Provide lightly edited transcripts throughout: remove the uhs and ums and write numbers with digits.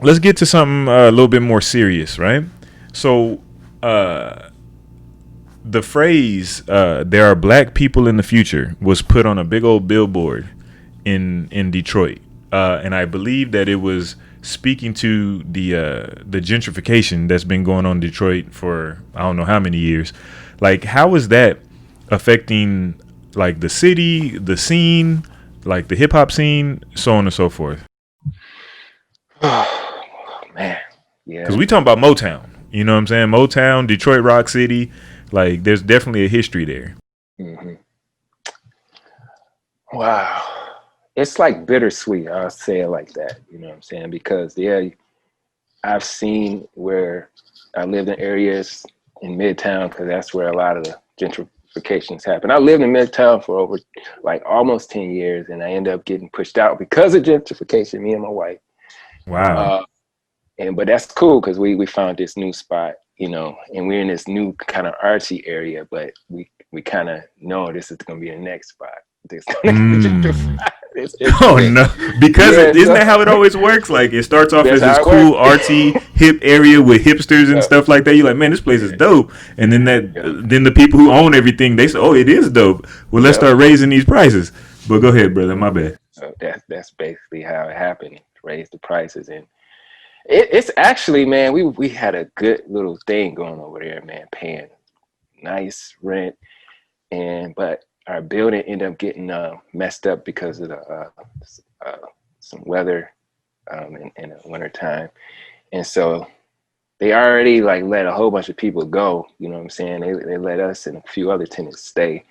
let's get to something a little bit more serious, right? So, the phrase "there are black people in the future" was put on a big old billboard in Detroit, and I believe that it was speaking to the gentrification that's been going on in Detroit for I don't know how many years. Like, how is that affecting like the city, the scene, like the hip hop scene, so on and so forth? Oh man, Because yeah. we talking about Motown, you know what I'm saying? Motown, Detroit Rock City, like there's definitely a history there. hmm Wow, it's like bittersweet. I'll say it like that. You know what I'm saying? Because yeah, I've seen where I lived in areas in Midtown because that's where a lot of the gentrifications happen. I lived in Midtown for over like almost 10 years, and I ended up getting pushed out because of gentrification. Me and my wife. Wow. Uh, and but that's cool because we found this new spot, you know, and we're in this new kind of artsy area, but we kind of know this is going to be the next spot. This going to Mm. gentrify. It's Oh lit. no! Because Yeah, isn't so that how it always works? Like it starts off that's as this how it cool, works. artsy, hip area with hipsters and Yeah, stuff like that. You're like, man, this place is yeah, dope. And then yeah, then the people who own everything, they say, oh, it is dope. Well, let's yeah. start raising these prices. But go ahead, brother. My bad. So that's basically how it happened. Raise the prices, and it's actually, man, we had a good little thing going over there, man, paying nice rent, and but our building ended up getting messed up because of the uh, some weather in the winter time, and so they already like let a whole bunch of people go. You know what I'm saying? They let us and a few other tenants stay.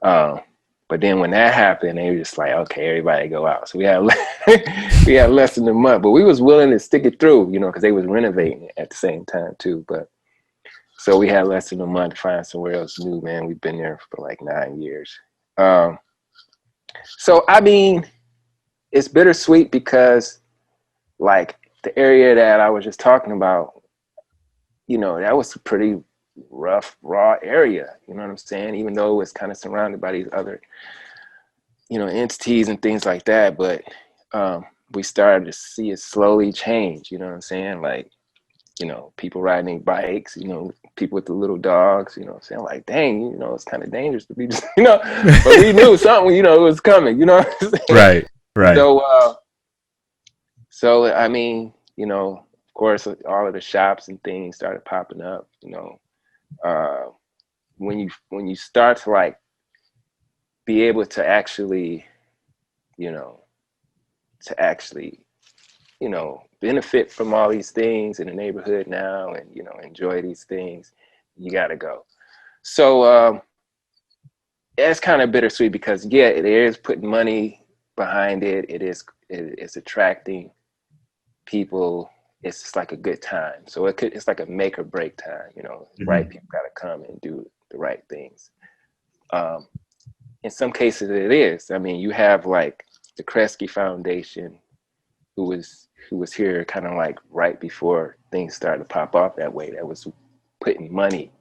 Um, but then when that happened, they were just like, okay, everybody go out. So we had we had less than a month, but we was willing to stick it through, you know, because they was renovating at the same time too. But so we had less than a month to find somewhere else new, man. We've been there for like 9 years. Um, so I mean, it's bittersweet because like the area that I was just talking about, you know, that was a pretty rough, raw area. You know what I'm saying? Even though it was kind of surrounded by these other, you know, entities and things like that, but we started to see it slowly change. You know what I'm saying? Like, you know, people riding their bikes, you know, people with the little dogs, you know what I'm saying? Like, dang, you know, it's kind of dangerous to be just, you know, but we knew something, you know, it was coming, you know what I'm saying? Right. Right. So, so I mean, you know, of course, all of the shops and things started popping up, you know, uh, when you start to like be able to actually, you know, to actually, you know, benefit from all these things in the neighborhood now and, you know, enjoy these things, you got to go. So it's kind of bittersweet because yeah, it is putting money behind it. It's attracting people. It's just like a good time. So it's like a make or break time. You know, right Mhm. people got to come and do the right things. Um, in some cases, it is. I mean, you have like the Kresge Foundation, who was here kind of like right before things started to pop off that way. That was putting money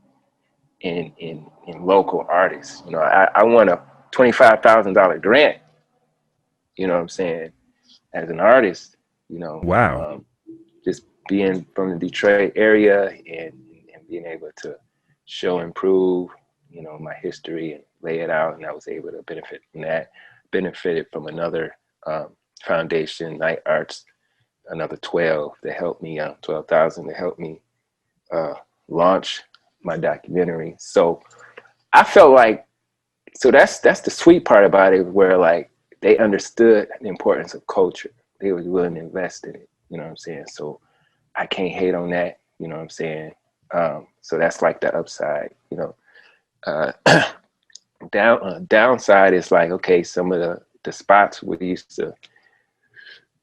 in local artists. You know, I won a $25,000 grant. You know what I'm saying? As an artist, you know, Wow. just being from the Detroit area and being able to show and prove, you know, my history and lay it out, and I was able to benefit from that. Benefited from another um, foundation, Night Arts, another 12 that helped me 12,000 to help me uh, launch my documentary. So I felt like, so that's the sweet part about it, where like they understood the importance of culture. They was willing to invest in it. You know what I'm saying? So I can't hate on that. You know what I'm saying? So that's like the upside. You know, uh, downside is like, okay, some of the spots we used to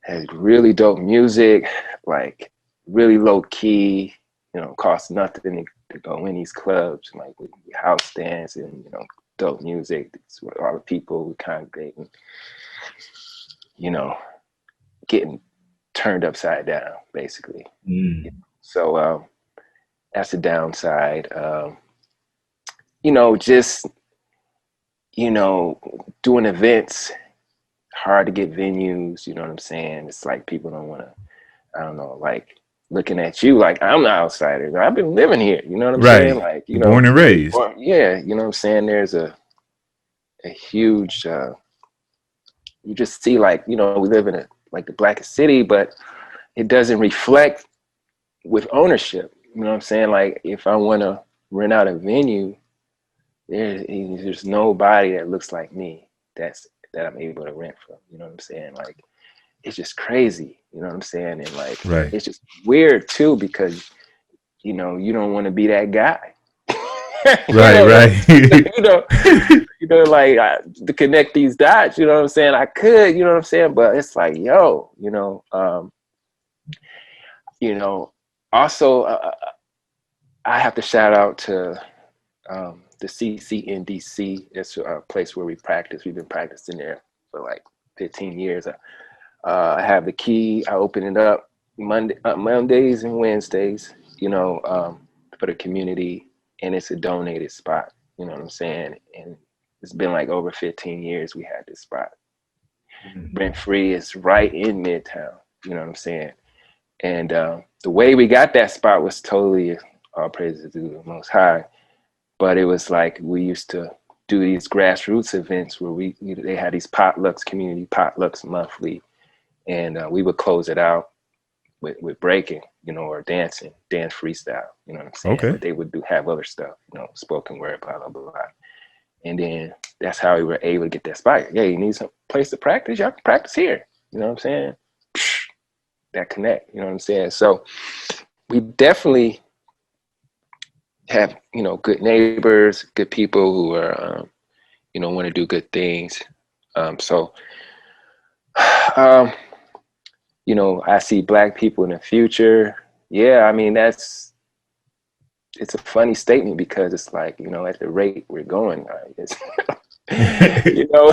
had really dope music, like really low key. You know, cost nothing to go in these clubs, like with house dance and, you know, dope music. It's where all the people we congregating, you know, getting turned upside down, basically. Mm. So that's the downside. You know, just, you know, doing events, hard to get venues. You know what I'm saying? It's like people don't want to. I don't know, like looking at you like I'm the outsider. I've been living here. You know what I'm saying? Right. Like, you know, Born and raised. or, yeah, you know what I'm saying? There's a huge, you just see like, you know, we live in a, like the blackest city, but it doesn't reflect with ownership. You know what I'm saying? Like if I want to rent out a venue, there's nobody that looks like me that I'm able to rent from. You know what I'm saying? Like it's just crazy. You know what I'm saying? And like Right. it's just weird too because you know you don't want to be that guy. Right. You know, like to connect these dots. You know what I'm saying? I could. You know what I'm saying? But it's like, yo, you know. Also, I have to shout out to the CCNDC. It's a place where we practice. We've been practicing there for like 15 years. I have the key. I open it up Mondays and Wednesdays, you know, for the community, and it's a donated spot. You know what I'm saying? And it's been like over 15 years we had this spot. Rent free. It's right in Midtown. You know what I'm saying? And the way we got that spot was totally all praises to the Most High. But it was like we used to do these grassroots events where they had these potlucks, community potlucks monthly, and we would close it out with breaking, you know, or dance freestyle. You know what I'm saying? Okay. But they would have other stuff, you know, spoken word, blah blah blah. And then that's how we were able to get that spot. Yeah, you need some place to practice. Y'all can practice here. You know what I'm saying? That connect. You know what I'm saying? So we definitely have, you know, good neighbors, good people who are, you know, want to do good things. You know, I see Black people in the future. Yeah, I mean, it's a funny statement because it's like, you know, at the rate we're going, it's, you know,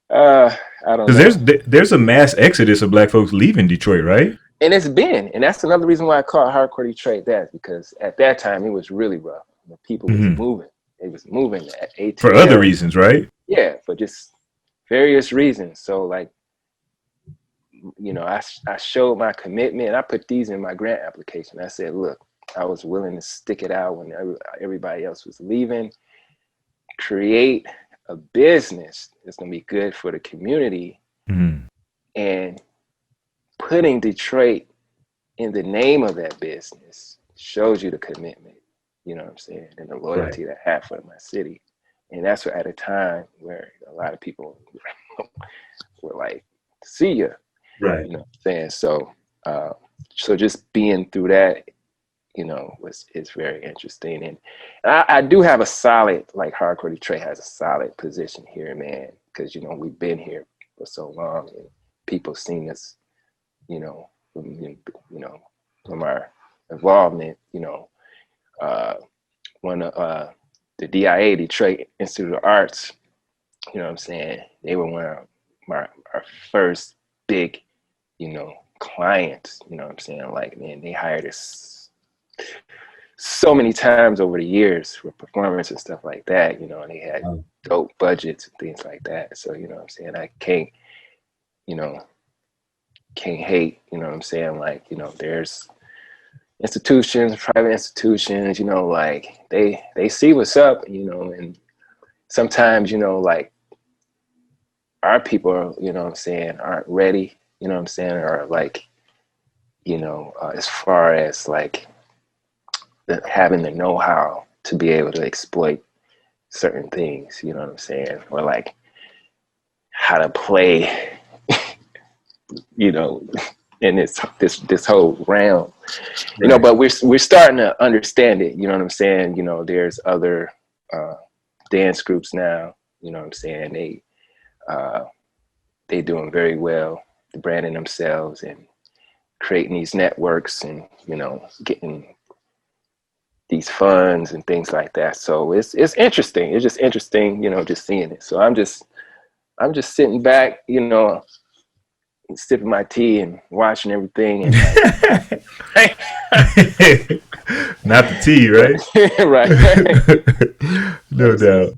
I don't know. Because there's a mass exodus of Black folks leaving Detroit, right? And that's another reason why I call it hardcore Detroit that, because at that time it was really rough. The people was moving. It was moving at ATL. For other reasons, right? Yeah, for just various reasons. So like, you know, I showed my commitment. I put these in my grant application. I said, look, I was willing to stick it out when everybody else was leaving, create a business that's going to be good for the community, and putting Detroit in the name of that business shows you the commitment, you know what I'm saying, and the loyalty that I have for my city. And that's at a time where a lot of people were like, see ya. Right. You know what I'm saying? So just being through that, you know, is very interesting. And I do have a solid, like hardcore Detroit has a solid position here, man, because, you know, we've been here for so long and people seen us, you know, from our involvement, you know, one of the DIA, Detroit Institute of Arts, you know what I'm saying? They were one of our first big, you know, clients, you know what I'm saying? Like, man, they hired us so many times over the years for performance and stuff like that, you know, and they had dope budgets and things like that. So, you know what I'm saying? I can't hate, you know what I'm saying? Like, you know, there's institutions, private institutions, you know, like they see what's up, you know, and sometimes, you know, like our people, you know what I'm saying, aren't ready, you know what I'm saying, or like, you know, as far as like having the know-how to be able to exploit certain things, you know what I'm saying, or like how to play, you know, in this whole realm, you know, but we're starting to understand it, you know what I'm saying, you know, there's other dance groups now, you know what I'm saying, they doing very well, branding themselves and creating these networks and, you know, getting these funds and things like that. So it's interesting. It's just interesting, you know, just seeing it. So I'm just sitting back, you know, sipping my tea and watching everything. And like, not the tea, right? right. No doubt.